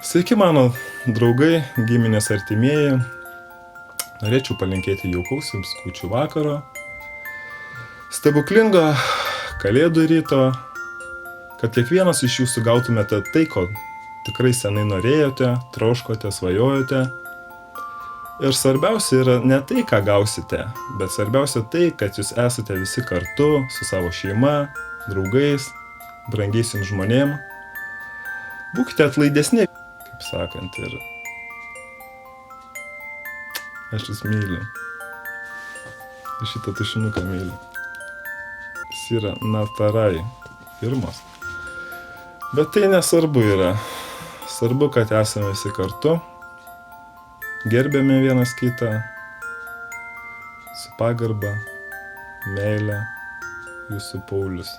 Sveiki mano draugai, giminės artimieji. Norėčiau palinkėti jaukaus jums kūčių vakaro, stebuklingo kalėdų ryto, kad kiekvienas iš jūsų gautumėte tai, ko tikrai senai norėjote, troškote, svajojote. Ir svarbiausia yra ne tai, ką gausite, bet svarbiausia tai, kad jūs esate visi kartu su savo šeima, draugais, brangiais jums žmonėm. Būkite atlaidesni, kaip sakant, ir aš jūs myliu. Ir šitą tušinuką myliu. Jis yra Natarai firmos. Bet tai nesvarbu yra. Svarbu, kad esame visi kartu. Gerbėme vienas kitą. Su pagarba, meile. Jūsų Paulius.